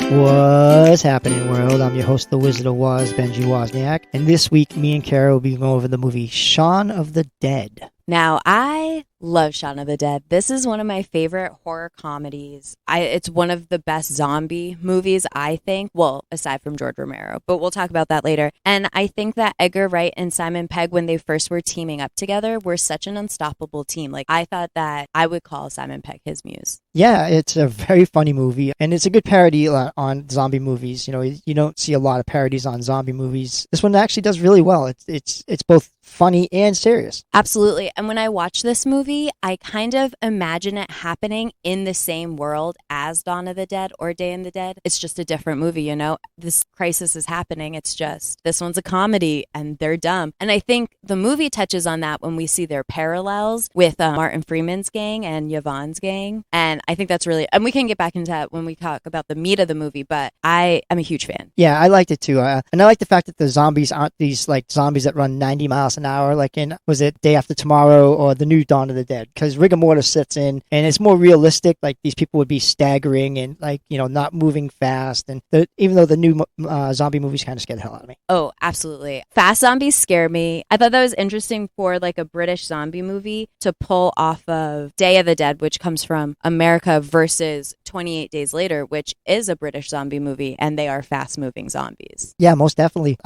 What's happening, world? I'm your host, the Wizard of Woz, Benji Wozniak, and this week, me and Kyra will be going over the movie Shaun of the Dead. Now, I love Shaun of the Dead. This is one of my favorite horror comedies. It's one of the best zombie movies, I think. Well, aside from George Romero, but we'll talk about that later. And I think that Edgar Wright and Simon Pegg, when they first were teaming up together, were such an unstoppable team. Like, I thought that I would call Simon Pegg his muse. Yeah, it's a very funny movie, and it's a good parody on zombie movies. You know, you don't see a lot of parodies on zombie movies. This one actually does really well. It's both funny and serious. Absolutely. And when I watch this movie, I kind of imagine it happening in the same world as Dawn of the Dead or Day of the Dead. It's just a different movie, you know? This crisis is happening. It's just, this one's a comedy and they're dumb. And I think the movie touches on that when we see their parallels with Martin Freeman's gang and Yvonne's gang. And I think that's really, and we can get back into that when we talk about the meat of the movie, but I am a huge fan. Yeah, I liked it too. And I like the fact that the zombies aren't these like zombies that run 90 miles an hour, like in, was it Day After Tomorrow or the new Dawn of the Dead? Because rigor mortis sets in and it's more realistic. Like these people would be staggering and like, you know, not moving fast. And even though the new zombie movies kind of scared the hell out of me. Oh, absolutely. Fast zombies scare me. I thought that was interesting for like a British zombie movie to pull off of Day of the Dead, which comes from America, versus 28 Days Later, which is a British zombie movie, and they are fast-moving zombies. Yeah, most definitely.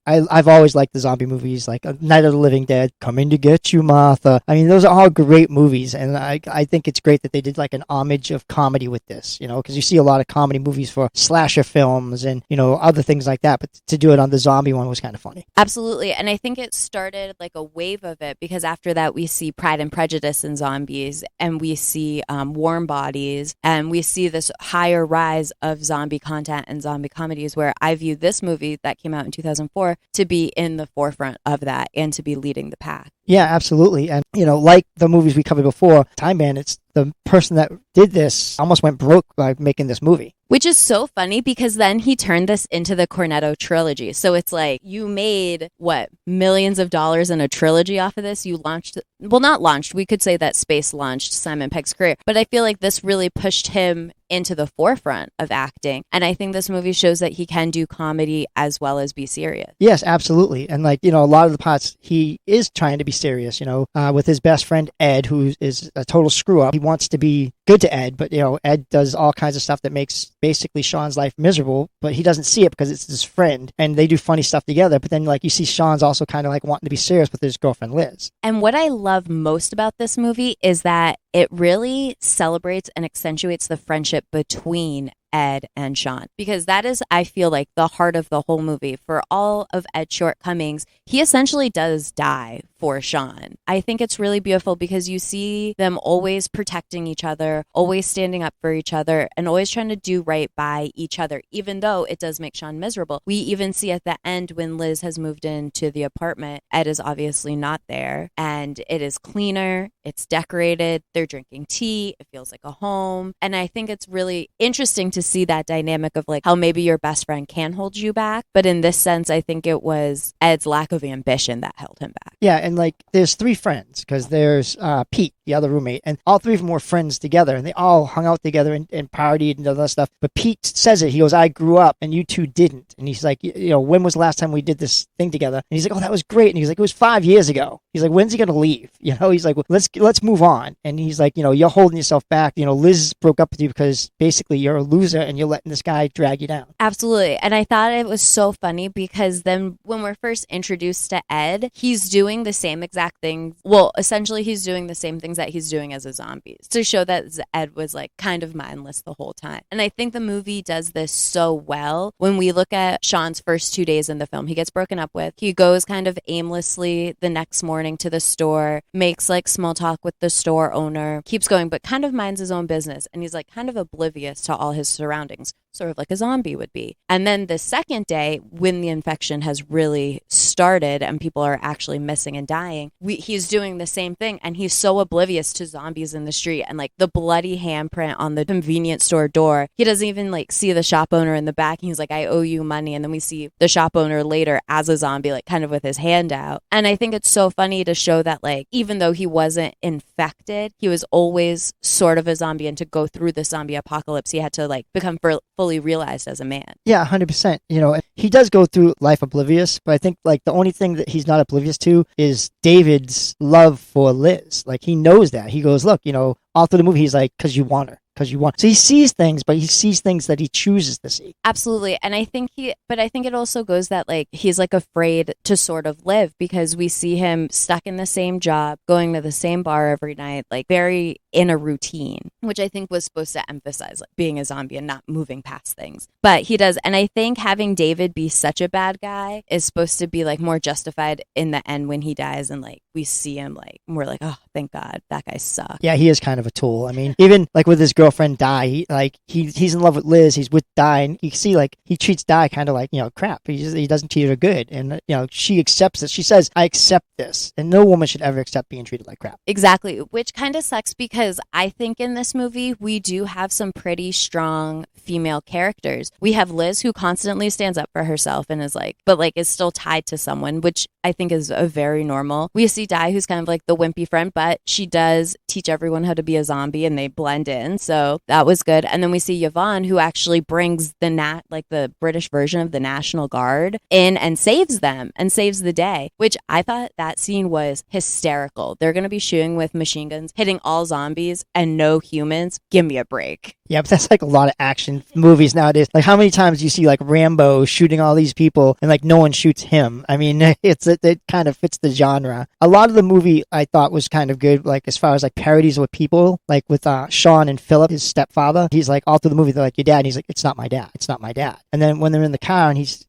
I've always liked the zombie movies, like Night of the Living Dead, Coming to Get You, Martha. I mean, those are all great movies, and I think it's great that they did like an homage of comedy with this, you know, because you see a lot of comedy movies for slasher films and, you know, other things like that, but to do it on the zombie one was kind of funny. Absolutely, and I think it started like a wave of it, because after that we see Pride and Prejudice and zombies, and we see Warm Bodies, and we see this higher rise of zombie content and zombie comedies, where I view this movie that came out in 2004 to be in the forefront of that and to be leading the pack. Yeah, absolutely. And, you know, like the movies we covered before, Time Bandits, the person that did this almost went broke by making this movie. Which is so funny, because then he turned this into the Cornetto trilogy. So it's like, you made, what, millions of dollars in a trilogy off of this? You launched, well, not launched, we could say that space launched Simon Pegg's career. But I feel like this really pushed him into the forefront of acting. And I think this movie shows that he can do comedy as well as be serious. Yes, absolutely. And like, you know, a lot of the parts he is trying to be serious, you know, with his best friend, Ed, who is a total screw up. He wants to be good to Ed, but, you know, Ed does all kinds of stuff that makes basically Shaun's life miserable, but he doesn't see it because it's his friend, and they do funny stuff together. But then, like, you see Shaun's also kind of like wanting to be serious with his girlfriend, Liz. And what I love most about this movie is that it really celebrates and accentuates the friendship between Ed and Shaun, because that is, I feel like, the heart of the whole movie. For all of Ed's shortcomings, he essentially does die for Shaun. I think it's really beautiful because you see them always protecting each other, always standing up for each other, and always trying to do right by each other, even though it does make Shaun miserable. We even see at the end when Liz has moved into the apartment, Ed is obviously not there, and it is cleaner, it's decorated, they're drinking tea, it feels like a home. And I think it's really interesting to see that dynamic of like how maybe your best friend can hold you back, but in this sense I think it was Ed's lack of ambition that held him back. Yeah, and like there's three friends, because there's Pete, the other roommate, and all three of them were friends together, and they all hung out together and partied and all that stuff. But Pete says it, he goes, I grew up and you two didn't. And he's like, you know, when was the last time we did this thing together? And he's like, oh, that was great. And he's like, it was 5 years ago. He's like, when's he gonna leave? You know, he's like, well, let's move on. And he's like, you know, you're holding yourself back. You know, Liz broke up with you because basically you're a loser and you're letting this guy drag you down. Absolutely. And I thought it was so funny because then when we're first introduced to Ed, he's doing the same exact things. Well, essentially he's doing the same things that he's doing as a zombie, to show that Ed was like kind of mindless the whole time. And I think the movie does this so well. When we look at Shaun's first 2 days in the film, he gets broken up with. He goes kind of aimlessly the next morning to the store, makes like small talk with the store owner, keeps going, but kind of minds his own business. And he's like kind of oblivious to all his surroundings, sort of like a zombie would be. And then the second day, when the infection has really started and people are actually missing and dying, he's doing the same thing. And he's so oblivious to zombies in the street and like the bloody handprint on the convenience store door. He doesn't even like see the shop owner in the back. He's like, I owe you money. And then we see the shop owner later as a zombie, like kind of with his hand out. And I think it's so funny to show that like, even though he wasn't infected, he was always sort of a zombie. And to go through the zombie apocalypse, he had to like become fully realized as a man. Yeah, 100%. You know, he does go through life oblivious, but I think like the only thing that he's not oblivious to is David's love for Liz. Like he knows that. He goes, look, you know, all through the movie, he's like, because you want her. Because you want. So he sees things, but he sees things that he chooses to see. Absolutely. And I think it also goes that like he's like afraid to sort of live because we see him stuck in the same job, going to the same bar every night, like very in a routine, which I think was supposed to emphasize like being a zombie and not moving past things. But he does. And I think having David be such a bad guy is supposed to be like more justified in the end when he dies and like we see him like we're like, oh, thank God that guy sucks. Yeah, he is kind of a tool. I mean, even like with his girlfriend Di, he's in love with Liz. He's with Di, and you see like he treats Di kind of like, you know, crap. He doesn't treat her good, and you know she accepts it. She says, "I accept this," and no woman should ever accept being treated like crap. Exactly, which kind of sucks because I think in this movie we do have some pretty strong female characters. We have Liz who constantly stands up for herself and is like, but like is still tied to someone, which I think is a very normal. We see Di, who's kind of like the wimpy friend, but she does teach everyone how to be a zombie and they blend in. So that was good. And then we see Yvonne, who actually brings the British version of the National Guard in and saves them and saves the day, which I thought that scene was hysterical. They're going to be shooting with machine guns, hitting all zombies and no humans. Give me a break. Yeah, but that's like a lot of action movies nowadays. Like how many times do you see like Rambo shooting all these people and like no one shoots him? I mean, it kind of fits the genre. A lot of the movie I thought was kind of good, like as far as like parodies with people, like with Shaun and Philip, his stepfather. He's like all through the movie, they're like, your dad. And he's like, it's not my dad. It's not my dad. And then when they're in the car and he's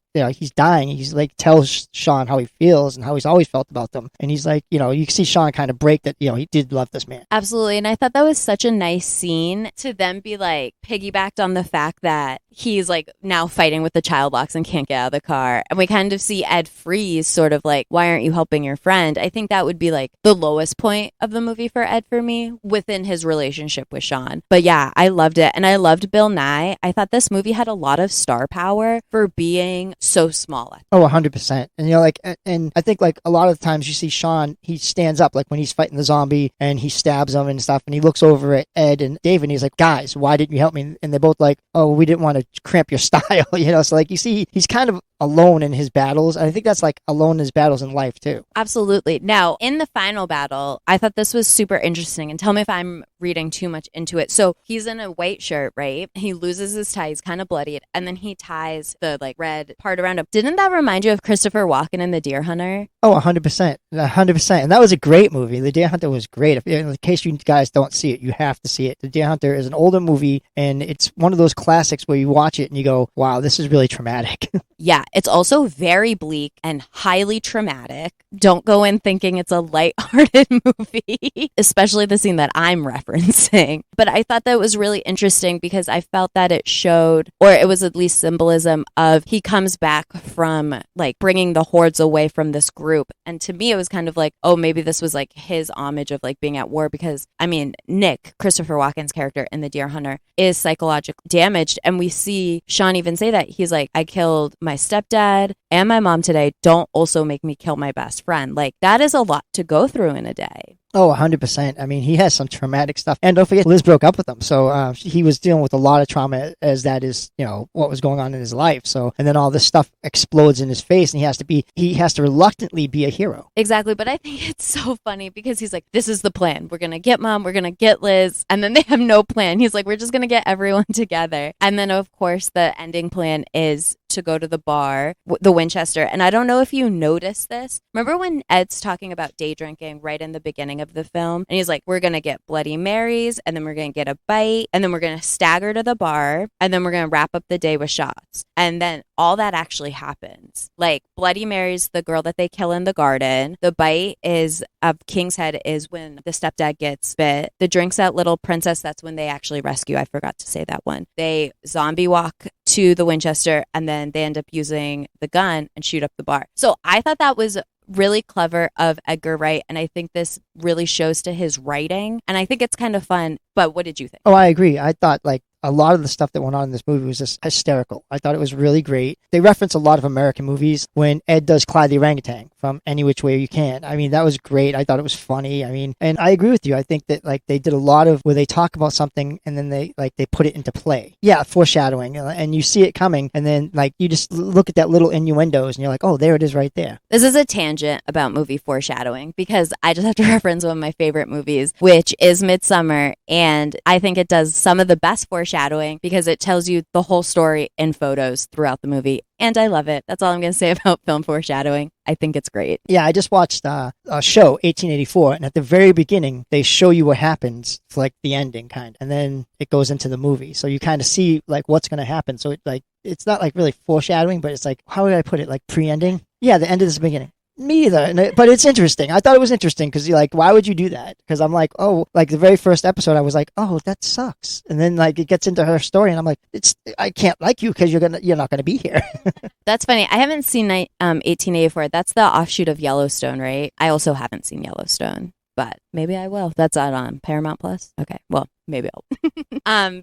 dying, he's like tells Shaun how he feels and how he's always felt about them. And he's like, you know, you can see Shaun kind of break that, you know, he did love this man. Absolutely. And I thought that was such a nice scene to then be like piggybacked on the fact that he's like now fighting with the child locks and can't get out of the car. And we kind of see Ed freeze sort of like, why aren't you helping your friend? I think that would be like the lowest point of the movie for Ed for me within his relationship with Shaun. But yeah, I loved it. And I loved Bill Nighy. I thought this movie had a lot of star power for being so small. Oh, 100%. And you know, like, and I think like a lot of times you see Shaun, he stands up like when he's fighting the zombie and he stabs him and stuff, and he looks over at Ed and David and he's like, guys, why didn't you help me? And they're both like, oh, we didn't want to cramp your style, you know. So like you see he's kind of alone in his battles. And I think that's like alone in his battles in life too. Absolutely. Now, in the final battle, I thought this was super interesting, and tell me if I'm reading too much into it. So he's in a white shirt, right? He loses his tie, he's kind of bloodied, and then he ties the like red part around him. Didn't that remind you of Christopher Walken in The Deer Hunter? Oh, 100%. 100%. And that was a great movie. The Deer Hunter was great. If, in case you guys don't see it, you have to see it. The Deer Hunter is an older movie, and it's one of those classics where you watch it and you go, wow, this is really traumatic. Yeah, it's also very bleak and highly traumatic. Don't go in thinking it's a lighthearted movie, especially the scene that I'm referencing. But I thought that was really interesting because I felt that it showed, or it was at least symbolism of he comes back from like bringing the hordes away from this group. And to me, it was kind of like, oh, maybe this was like his homage of like being at war because, I mean, Nick, Christopher Walken's character in The Deer Hunter, is psychologically damaged. And we see Shaun even say that. He's like, I killed my stepdad and my mom today. Don't also make me kill my best friend. Like, that is a lot to go through in a day. Oh, 100%. I mean, he has some traumatic stuff. And don't forget, Liz broke up with him. So he was dealing with a lot of trauma as that is, you know, what was going on in his life. So, and then all this stuff explodes in his face and he has to reluctantly be a hero. Exactly. But I think it's so funny because he's like, this is the plan. We're going to get mom. We're going to get Liz. And then they have no plan. He's like, we're just going to get everyone together. And then, of course, the ending plan is to go to the bar, the Winchester. And I don't know if you noticed this. Remember when Ed's talking about day drinking right in the beginning of the film? And he's like, we're going to get Bloody Marys, and then we're going to get a bite, and then we're going to stagger to the bar, and then we're going to wrap up the day with shots. And then all that actually happens. Like, Bloody Mary's the girl that they kill in the garden. The bite is of King's Head is when the stepdad gets bit. The drinks at Little Princess, that's when they actually rescue. I forgot to say that one. They zombie walk to the Winchester, and then they end up using the gun and shoot up the bar. So I thought that was really clever of Edgar Wright, and I think this really shows to his writing, and I think it's kind of fun. But what did you think? Oh, I agree. I thought like a lot of the stuff that went on in this movie was just hysterical. I thought it was really great. They reference a lot of American movies when Ed does Clyde the Orangutan from Any Which Way You Can. I mean, that was great. I thought it was funny. I mean, and I agree with you. I think that like they did a lot of where they talk about something and then they put it into play. Yeah, foreshadowing, and you see it coming, and then like you just look at that little innuendos and you're like, oh, there it is right there. This is a tangent about movie foreshadowing because I just have to reference one of my favorite movies, which is Midsummer, and I think it does some of the best foreshadowing because it tells you the whole story in photos throughout the movie. And I love it. That's all I'm going to say about film foreshadowing. I think it's great. Yeah, I just watched a show, 1884, and at the very beginning, they show you what happens for like the ending kind of, and then it goes into the movie. So you kind of see like what's going to happen. So it's not like really foreshadowing, but it's like, how would I put it? Like pre-ending? Yeah, the end is the beginning. Me either, but it's interesting. I thought it was interesting because you're like, why would you do that? Because I'm like, oh, like the very first episode, I was like, oh, that sucks. And then like it gets into her story, and I'm like, I can't like you because you're not gonna be here. That's funny. I haven't seen 1884. That's the offshoot of Yellowstone, right? I also haven't seen Yellowstone, but maybe I will. That's on Paramount Plus. Okay, well, maybe I'll.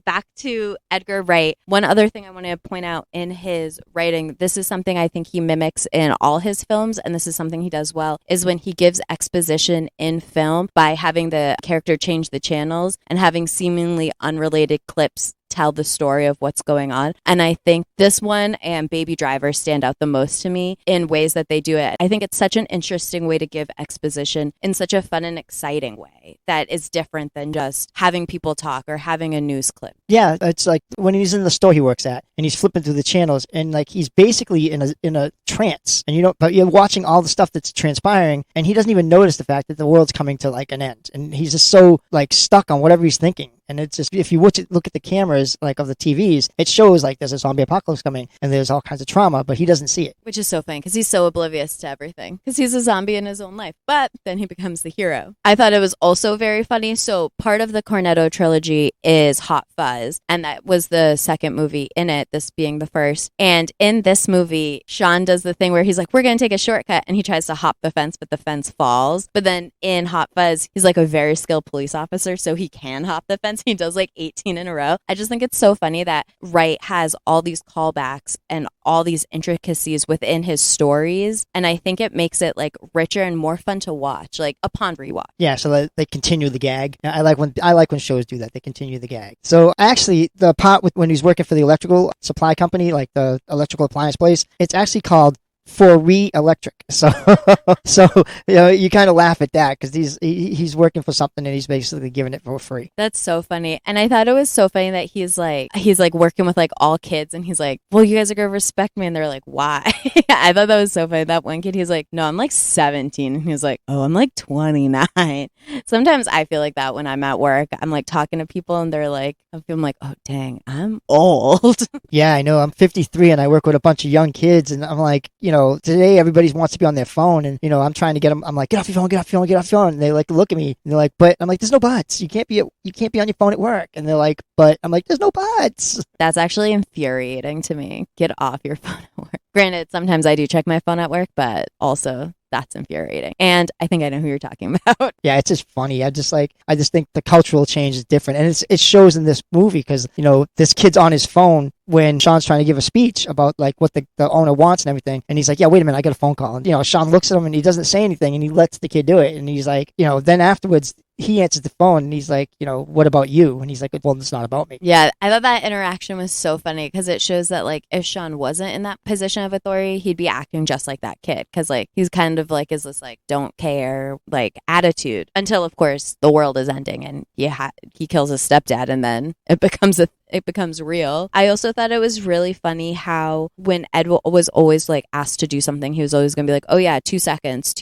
Back to Edgar Wright. One other thing I want to point out in his writing, this is something I think he mimics in all his films, and this is something he does well, is when he gives exposition in film by having the character change the channels and having seemingly unrelated clips tell the story of what's going on. And I think this one and Baby Driver stand out the most to me in ways that they do it. I think it's such an interesting way to give exposition in such a fun and exciting way that is different than just having people talk or having a news clip. Yeah, it's like when he's in the store he works at and he's flipping through the channels and like he's basically in a trance, and but you're watching all the stuff that's transpiring and he doesn't even notice the fact that the world's coming to like an end, and he's just so like stuck on whatever he's thinking. And it's just, if you look at the cameras like of the TVs, it shows like there's a zombie apocalypse coming and there's all kinds of trauma, but he doesn't see it. Which is so funny because he's so oblivious to everything because he's a zombie in his own life, but then he becomes the hero. I thought it was also very funny. So part of the Cornetto trilogy is Hot Fuzz, and that was the second movie in it, this being the first. And in this movie, Shaun does the thing where he's like, we're going to take a shortcut, and he tries to hop the fence, but the fence falls. But then in Hot Fuzz, he's like a very skilled police officer, so he can hop the fence. He does like 18 in a row. I just think it's so funny that Wright has all these callbacks and all these intricacies within his stories, and I think it makes it like richer and more fun to watch, like upon rewatch. Yeah, so they continue the gag. I like when shows do that. They continue the gag. So actually, the part when he's working for the electrical supply company, like the electrical appliance place, it's actually called For Electric. So you kind of laugh at that because he's working for something and he's basically giving it for free. That's so funny. And I thought it was so funny that he's like working with like all kids, and he's like, well, you guys are gonna respect me, and they're like, why? I thought that was so funny. That one kid, he's like, no, I'm like 17, and he's like, oh, I'm like 29. Sometimes I feel like that when I'm at work. I'm like talking to people and they're like, I feel like, oh dang, I'm old. Yeah, I know. I'm 53 and I work with a bunch of young kids, and I'm like, today everybody wants to be on their phone, and I'm trying to get them. I'm like, get off your phone, get off your phone, get off your phone. And they like look at me and they're like, but I'm like, there's no buts. You can't be on your phone at work. And they're like, but I'm like, there's no buts. That's actually infuriating to me. Get off your phone at work. Granted, sometimes I do check my phone at work, but also that's infuriating. And I think I know who you're talking about. Yeah, it's just funny. I just think the cultural change is different. And it shows in this movie because, this kid's on his phone when Shaun's trying to give a speech about like what the owner wants and everything. And he's like, yeah, wait a minute, I got a phone call. And, Shaun looks at him and he doesn't say anything and he lets the kid do it. And he's like, then afterwards he answers the phone and he's like, what about you? And he's like, well, it's not about me. Yeah, I thought that interaction was so funny because it shows that like if Shaun wasn't in that position of authority, he'd be acting just like that kid because like he's kind of like is this like don't care like attitude until of course the world is ending and he kills his stepdad and then it becomes real. I also thought it was really funny how when Ed was always like asked to do something, he was always going to be like, oh yeah, 2 seconds.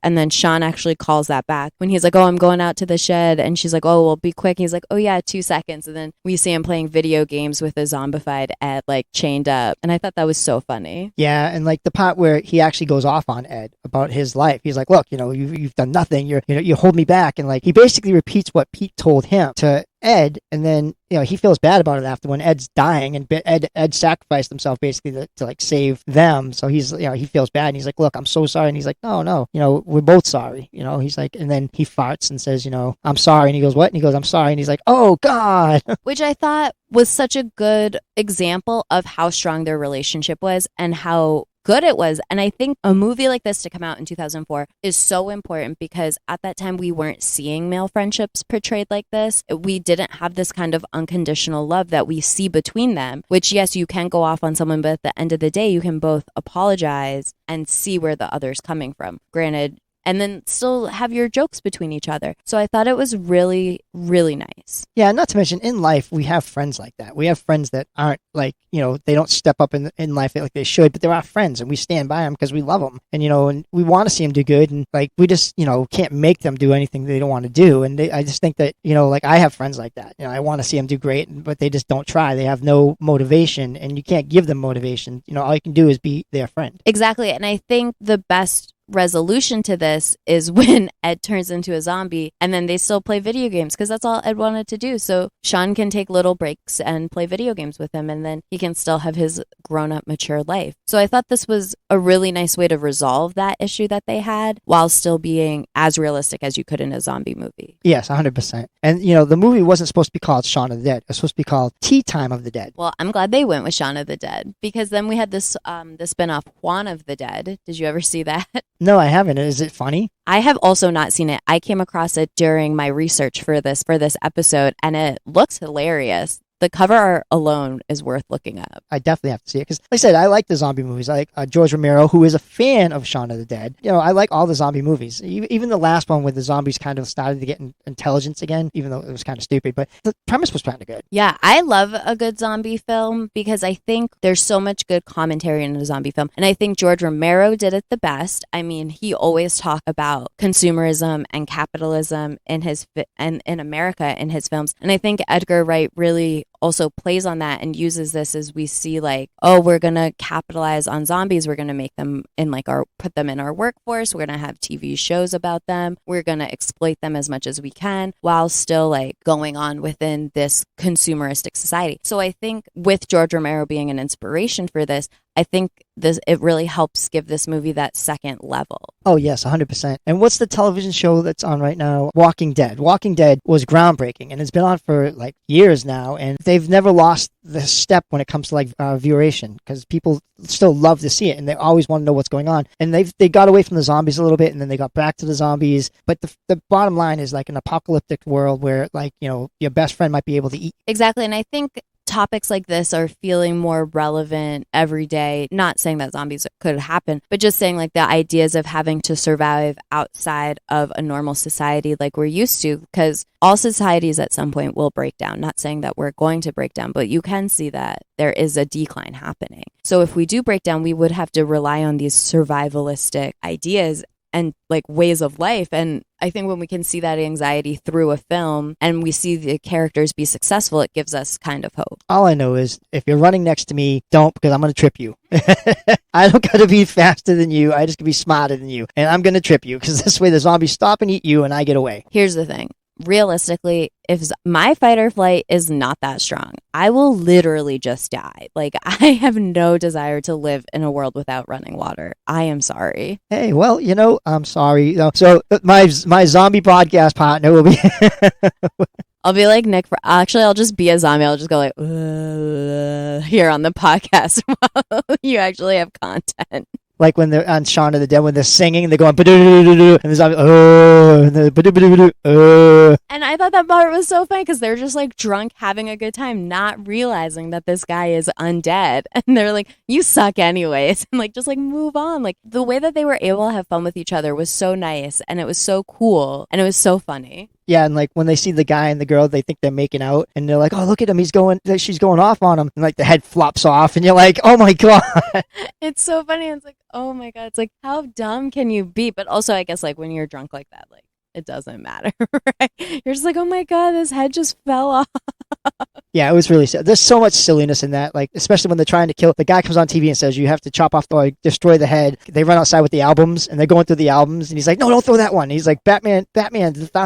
And then Shaun actually calls that back when he's like, oh, I'm going out to the shed. And she's like, oh, well, be quick. He's like, oh yeah, 2 seconds. And then we see him playing video games with a zombified Ed like chained up. And I thought that was so funny. Yeah. And like the part where he actually goes off on Ed about his life. He's like, look, you've done nothing. You hold me back. And like, he basically repeats what Pete told him to Ed, and then he feels bad about it after when Ed's dying, and Ed sacrificed himself basically to like save them. So he's he feels bad, and he's like, "Look, I'm so sorry." And he's like, "No, we're both sorry." He's like, and then he farts and says, "I'm sorry." And he goes, "What?" And he goes, "I'm sorry." And he's like, "Oh God," which I thought was such a good example of how strong their relationship was and how good it was. And I think a movie like this to come out in 2004 is so important because at that time we weren't seeing male friendships portrayed like this. We didn't have this kind of unconditional love that we see between them, which yes, you can go off on someone, but at the end of the day, you can both apologize and see where the other's coming from. Granted, and then still have your jokes between each other. So I thought it was really, really nice. Yeah, not to mention in life, we have friends like that. We have friends that aren't like, they don't step up in life like they should, but they're our friends and we stand by them because we love them. And, and we want to see them do good. And like, we just, can't make them do anything they don't want to do. And I just think that, like I have friends like that. I want to see them do great, but they just don't try. They have no motivation and you can't give them motivation. All you can do is be their friend. Exactly. And I think the best resolution to this is when Ed turns into a zombie and then they still play video games because that's all Ed wanted to do. So Shaun can take little breaks and play video games with him and then he can still have his grown-up mature life. So I thought this was a really nice way to resolve that issue that they had while still being as realistic as you could in a zombie movie. Yes, 100%. And the movie wasn't supposed to be called Shaun of the Dead. It was supposed to be called Tea Time of the Dead. Well, I'm glad they went with Shaun of the Dead because then we had this the spin-off Juan of the Dead. Did you ever see that? No, I haven't. Is it funny? I have also not seen it. I came across it during my research for this episode, and it looks hilarious. The cover art alone is worth looking up. I definitely have to see it because, like I said, I like the zombie movies. I like George Romero, who is a fan of Shaun of the Dead. I like all the zombie movies. Even the last one where the zombies kind of started to get intelligence again, even though it was kind of stupid. But the premise was kind of good. Yeah, I love a good zombie film because I think there's so much good commentary in a zombie film. And I think George Romero did it the best. I mean, he always talked about consumerism and capitalism in America in his films. And I think Edgar Wright really also plays on that and uses this as we see like, oh, we're going to capitalize on zombies. We're going to make them put them in our workforce. We're going to have TV shows about them. We're going to exploit them as much as we can while still like going on within this consumeristic society. So I think with George Romero being an inspiration for this, I think it really helps give this movie that second level. Oh, yes, 100%. And what's the television show that's on right now? Walking Dead. Walking Dead was groundbreaking, and it's been on for like years now, and they've never lost the step when it comes to like viewership because people still love to see it, and they always want to know what's going on. And they got away from the zombies a little bit, and then they got back to the zombies. But the bottom line is like an apocalyptic world where like, your best friend might be able to eat. Exactly, and I think topics like this are feeling more relevant every day. Not saying that zombies could happen, but just saying like the ideas of having to survive outside of a normal society like we're used to, because all societies at some point will break down. Not saying that we're going to break down, but you can see that there is a decline happening. So if we do break down, we would have to rely on these survivalistic ideas and like ways of life. And I think when we can see that anxiety through a film and we see the characters be successful, it gives us kind of hope. All I know is if you're running next to me, don't, because I'm going to trip you. I don't got to be faster than you. I just can be smarter than you. And I'm going to trip you because this way the zombies stop and eat you and I get away. Here's the thing. Realistically, if my fight or flight is not that strong, I will literally just die. Like, I have no desire to live in a world without running water. I am sorry. Hey, well, I'm sorry. So my zombie podcast partner will be... I'll be like Nick. I'll just be a zombie. I'll just go like here on the podcast while you actually have content. Like when they're on Shaun of the Dead, when they're singing, they're going, and the zombie, oh, and the, oh. And I thought that part was so funny because they're just like drunk, having a good time, not realizing that this guy is undead. And they're like, you suck anyways. And like, just like move on. Like the way that they were able to have fun with each other was so nice. And it was so cool. And it was so funny. Yeah, and like when they see the guy and the girl, they think they're making out, and they're like, "Oh, look at him! She's going off on him." And like the head flops off, and you're like, "Oh my god!" It's so funny. It's like, oh my god! It's like, how dumb can you be? But also, I guess like when you're drunk like that, like it doesn't matter, right? You're just like, oh my god, his head just fell off. Yeah, it was really sad. There's so much silliness in that, like especially when they're trying to kill. The guy comes on TV and says, "You have to chop off or destroy the head." They run outside with the albums, and they're going through the albums, and he's like, "No, don't throw that one." He's like, "Batman, the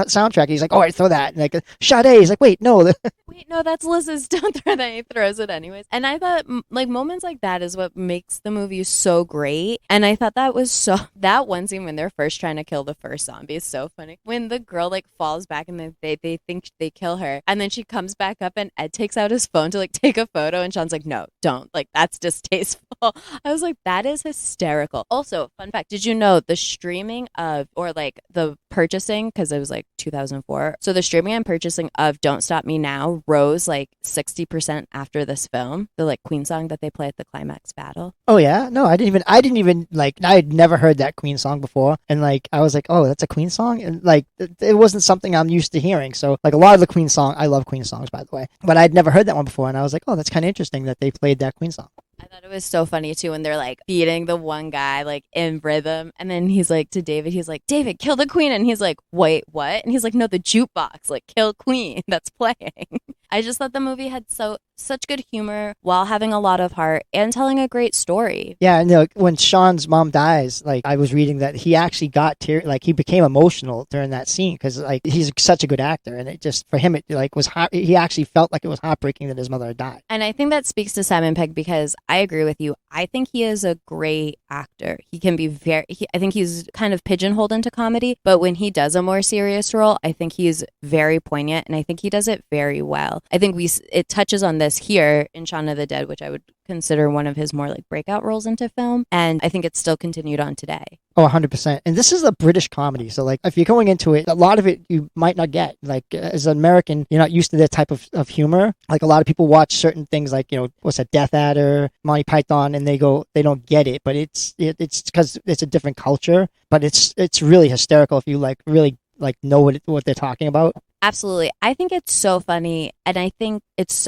soundtrack." He's like, "Oh, I throw that." And like, Sade. He's like, "Wait, no." Wait, no, that's Liz's. Don't throw that. He throws it anyways. And I thought like moments like that is what makes the movie so great. And I thought that was that one scene when they're first trying to kill the first zombie is so funny. When the girl like falls back and they think they kill her, and then she comes back up up and Ed takes out his phone to like take a photo and Shaun's like, no, don't. Like, that's distasteful. I was like, that is hysterical. Also, fun fact, did you know the streaming of, or like the purchasing, because it was like 2004. So the streaming and purchasing of Don't Stop Me Now rose like 60% after this film. The like Queen song that they play at the climax battle. Oh yeah? No, I didn't even like, I had never heard that Queen song before. And like, I was like, oh, that's a Queen song? And like, it wasn't something I'm used to hearing. So like a lot of the Queen song, I love Queen songs, by the way. But I'd never heard that one before. And I was like, oh, that's kind of interesting that they played that Queen song. I thought it was so funny too when they're like beating the one guy like in rhythm, and then he's like to David, he's like, David, kill the queen, and he's like, wait, what? And he's like, no, the jukebox, like kill queen that's playing. I just thought the movie had such good humor while having a lot of heart and telling a great story. Yeah, and when Shaun's mom dies, like I was reading that he actually got like he became emotional during that scene because like he's such a good actor, and it just for him it like was he actually felt like it was heartbreaking that his mother had died. And I think that speaks to Simon Pegg because I agree with you. I think he is a great actor. He can be I think he's kind of pigeonholed into comedy, but when he does a more serious role, I think he's very poignant, and I think he does it very well. I think it touches on this here in Shaun of the Dead, which I would consider one of his more like breakout roles into film, and I think it's still continued on today. Oh, 100%. And this is a British comedy, so like if you're going into it, a lot of it you might not get. Like as an American, you're not used to that type of humor. Like a lot of people watch certain things like, what's that, Death Adder, Monty Python, and they don't get it, but it's because it's a different culture, but it's really hysterical if you like really like know what they're talking about. Absolutely. I think it's so funny, and I think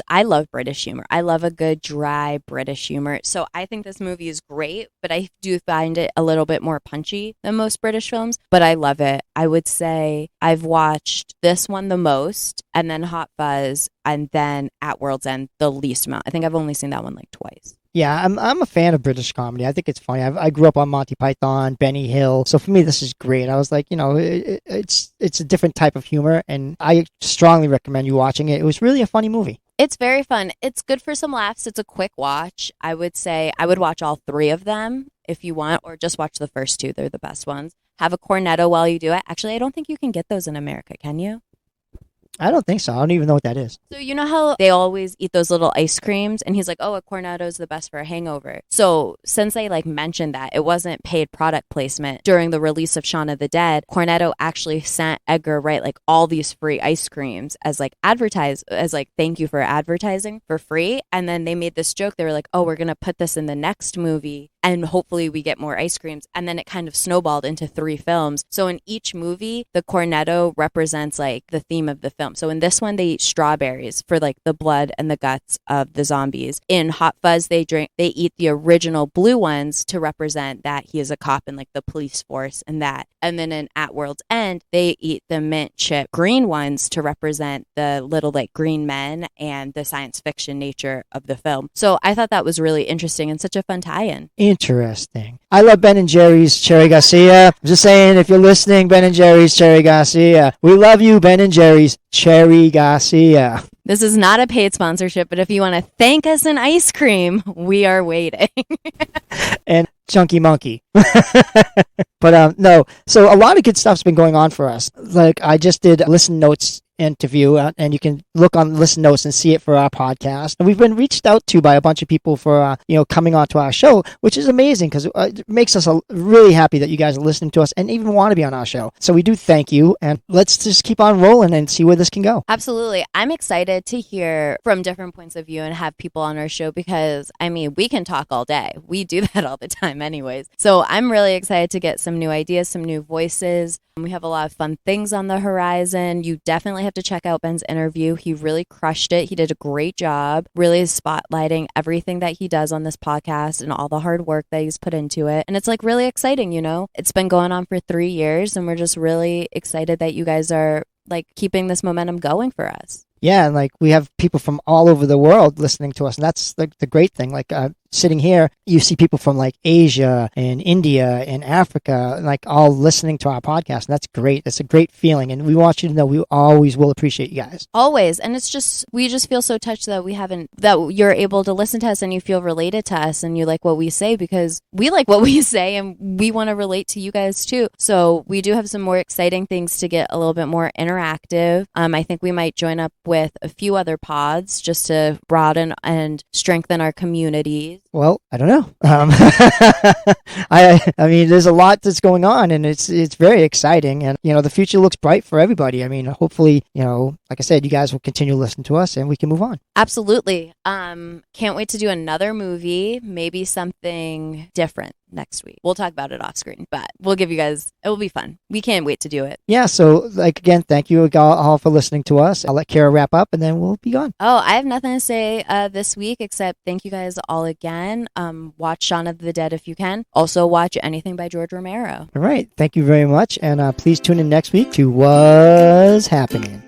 I love British humor. I love a good, dry British humor. So I think this movie is great, but I do find it a little bit more punchy than most British films, but I love it. I would say I've watched this one the most, and then Hot Fuzz, and then At World's End the least amount. I think I've only seen that one like twice. Yeah, I'm a fan of British comedy. I think it's funny. I grew up on Monty Python, Benny Hill. So for me, this is great. I was like, it's a different type of humor, and I strongly recommend you watching it. It was really a funny movie. It's very fun. It's good for some laughs. It's a quick watch. I would say I would watch all three of them if you want, or just watch the first two. They're the best ones. Have a cornetto while you do it. Actually, I don't think you can get those in America, can you? I don't think so. I don't even know what that is. So you know how they always eat those little ice creams? And he's like, oh, a cornetto is the best for a hangover. So since they like mentioned that, it wasn't paid product placement. During the release of Shaun of the Dead, Cornetto actually sent Edgar Wright like all these free ice creams as like thank you for advertising for free. And then they made this joke. They were like, oh, we're going to put this in the next movie, and hopefully we get more ice creams. And then it kind of snowballed into 3 films. So in each movie, the cornetto represents like the theme of the film. So in this one, they eat strawberries for like the blood and the guts of the zombies. In Hot Fuzz, they eat the original blue ones to represent that he is a cop in like the police force and that. And then in At World's End, they eat the mint chip green ones to represent the little like green men and the science fiction nature of the film. So I thought that was really interesting and such a fun tie-in. Interesting. I love Ben and Jerry's Cherry Garcia. I'm just saying, if you're listening, Ben and Jerry's Cherry Garcia. We love you, Ben and Jerry's Cherry Garcia. This is not a paid sponsorship, but if you want to thank us in ice cream, we are waiting. And Chunky Monkey. But no, so a lot of good stuff's been going on for us. Like I just did a Listen Notes interview, and you can look on Listen Notes and see it for our podcast. And we've been reached out to by a bunch of people for coming on to our show, which is amazing because it makes us really happy that you guys are listening to us and even want to be on our show. So we do thank you, and let's just keep on rolling and see where this can go. Absolutely. I'm excited to hear from different points of view and have people on our show because, I mean, we can talk all day. We do that all the time anyways. So I'm really excited to get some new ideas, some new voices. We have a lot of fun things on the horizon. You definitely have to check out Ben's interview. He really crushed it. He did a great job, really spotlighting everything that he does on this podcast and all the hard work that he's put into it. And it's like really exciting, It's been going on for 3 years, and we're just really excited that you guys are like keeping this momentum going for us. Yeah, and like we have people from all over the world listening to us, and that's the great thing. Like sitting here, you see people from like Asia and India and Africa, like all listening to our podcast. And that's great. That's a great feeling. And we want you to know we always will appreciate you guys. Always. And we just feel so touched that that you're able to listen to us and you feel related to us and you like what we say, because we like what we say and we want to relate to you guys too. So we do have some more exciting things to get a little bit more interactive. I think we might join up with a few other pods just to broaden and strengthen our communities. Well, I don't know. I mean, there's a lot that's going on, and it's very exciting, and the future looks bright for everybody. I mean, hopefully, like I said, you guys will continue to listen to us, and we can move on. Absolutely. Can't wait to do another movie, maybe something different next week. We'll talk about it off screen, but we'll give you guys, it will be fun. We can't wait to do it. Yeah, so again, thank you all for listening to us. I'll let Kyra wrap up and then we'll be gone. Oh, I have nothing to say this week except thank you guys all again. Watch Shaun of the Dead if you can. Also watch anything by George Romero. All right, thank you very much, and please tune in next week to What's Happening.